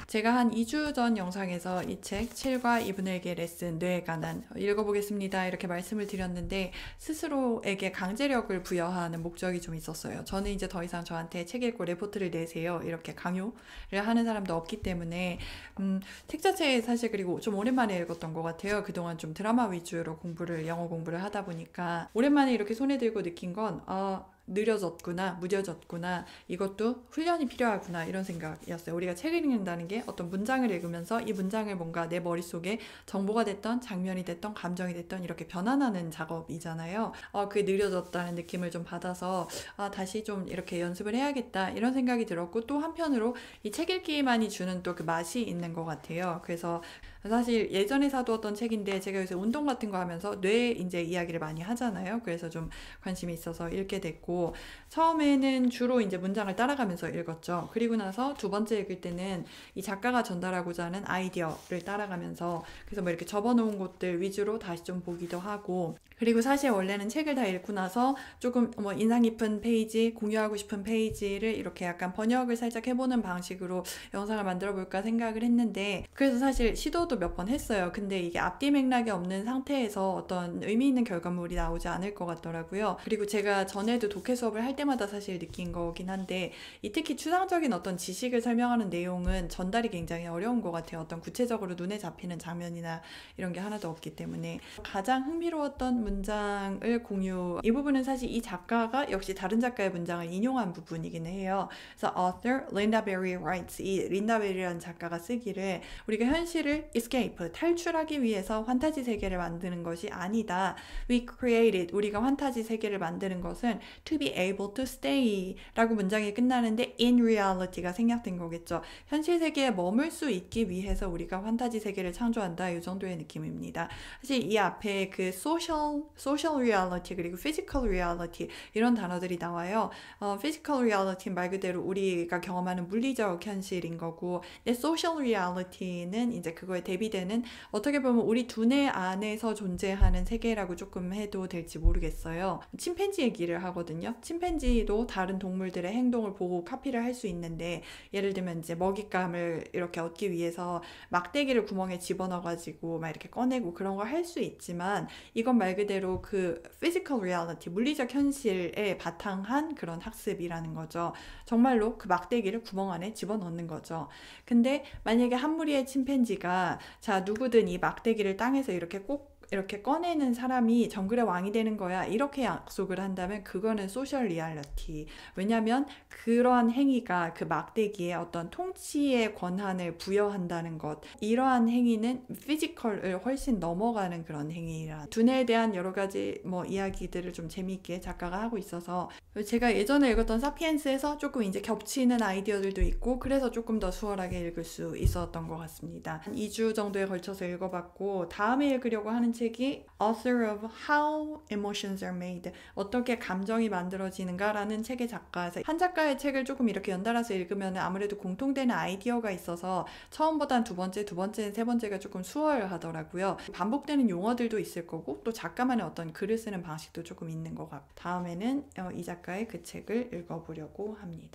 제가 한 2주 전 영상에서 이 책 7과 2분의 1의 레슨 뇌에 관한 읽어보겠습니다 이렇게 말씀을 드렸는데 스스로에게 강제력을 부여하는 목적이 좀 있었어요. 저는 이제 더 이상 저한테 책 읽고 레포트를 내세요 이렇게 강요를 하는 사람도 없기 때문에 책 자체에 사실 그리고 좀 오랜만에 읽었던 것 같아요. 그동안 좀 드라마 위주로 영어 공부를 하다 보니까 오랜만에 이렇게 손에 들고 느낀 건 느려졌구나, 무뎌졌구나, 이것도 훈련이 필요하구나 이런 생각이었어요. 우리가 책을 읽는다는 게 어떤 문장을 읽으면서 이 문장을 뭔가 내 머릿속에 정보가 됐던 장면이 됐던 감정이 됐던 이렇게 변환하는 작업이잖아요. 그게 느려졌다는 느낌을 좀 받아서 다시 좀 이렇게 연습을 해야겠다 이런 생각이 들었고 또 한편으로 이 책 읽기만이 주는 또 그 맛이 있는 것 같아요. 그래서 사실 예전에 사두었던 책인데 제가 요새 운동 같은 거 하면서 뇌 이제 이야기를 많이 하잖아요. 그래서 좀 관심이 있어서 읽게 됐고 처음에는 주로 이제 문장을 따라가면서 읽었죠. 그리고 나서 두 번째 읽을 때는 이 작가가 전달하고자 하는 아이디어를 따라가면서 그래서 뭐 이렇게 접어놓은 곳들 위주로 다시 좀 보기도 하고 그리고 사실 원래는 책을 다 읽고 나서 조금 뭐 인상 깊은 페이지, 공유하고 싶은 페이지를 이렇게 약간 번역을 살짝 해보는 방식으로 영상을 만들어 볼까 생각을 했는데 그래서 사실 시도도 몇 번 했어요. 근데 이게 앞뒤 맥락이 없는 상태에서 어떤 의미 있는 결과물이 나오지 않을 것 같더라고요. 그리고 제가 전에도 독해 수업을 할 때마다 사실 느낀 거긴 한데 이 특히 추상적인 어떤 지식을 설명하는 내용은 전달이 굉장히 어려운 것 같아요. 어떤 구체적으로 눈에 잡히는 장면이나 이런 게 하나도 없기 때문에 가장 흥미로웠던 문장을 이 부분은 사실 이 작가가 역시 다른 작가의 문장을 인용한 부분이긴 해요. 그래서 author Linda Berry writes 이 린다 베리라는 작가가 쓰기를 우리가 현실을 escape 탈출하기 위해서 환타지 세계를 만드는 것이 아니다. We created 우리가 환타지 세계를 만드는 것은 to be able to stay 라고 문장이 끝나는데 in reality가 생략된 거겠죠. 현실 세계에 머물 수 있기 위해서 우리가 환타지 세계를 창조한다. 이 정도의 느낌입니다. 사실 이 앞에 그 social reality 그리고 physical reality 이런 단어들이 나와요. physical reality 말 그대로 우리가 경험하는 물리적 현실인 거고 social reality는 이제 그거에 대비되는 어떻게 보면 우리 두뇌 안에서 존재하는 세계라고 조금 해도 될지 모르겠어요. 침팬지 얘기를 하거든요. 침팬지도 다른 동물들의 행동을 보고 카피를 할 수 있는데 예를 들면 이제 먹잇감을 이렇게 얻기 위해서 막대기를 구멍에 집어넣어가지고 막 이렇게 꺼내고 그런 걸 할 수 있지만 이건 말 그대로 그 physical reality 물리적 현실에 바탕한 그런 학습이라는 거죠. 정말로 그 막대기를 구멍 안에 집어넣는 거죠. 근데 만약에 한 무리의 침팬지가 자 누구든 이 막대기를 땅에서 이렇게 꺼내는 사람이 정글의 왕이 되는 거야 이렇게 약속을 한다면 그거는 소셜 리얼리티. 왜냐면 그러한 행위가 그 막대기에 어떤 통치의 권한을 부여한다는 것 이러한 행위는 피지컬을 훨씬 넘어가는 그런 행위라 두뇌에 대한 여러 가지 뭐 이야기들을 좀 재미있게 작가가 하고 있어서 제가 예전에 읽었던 사피엔스에서 조금 이제 겹치는 아이디어들도 있고 그래서 조금 더 수월하게 읽을 수 있었던 것 같습니다. 한 2주 정도에 걸쳐서 읽어봤고 다음에 읽으려고 하는 책이 Author of How Emotions Are Made 어떻게 감정이 만들어지는가 라는 책의 작가에서 한 작가의 책을 조금 이렇게 연달아서 읽으면 아무래도 공통되는 아이디어가 있어서 처음보단 두 번째는 세 번째가 조금 수월하더라고요. 반복되는 용어들도 있을 거고 또 작가만의 어떤 글을 쓰는 방식도 조금 있는 것 같고 다음에는 이 작가의 그 책을 읽어보려고 합니다.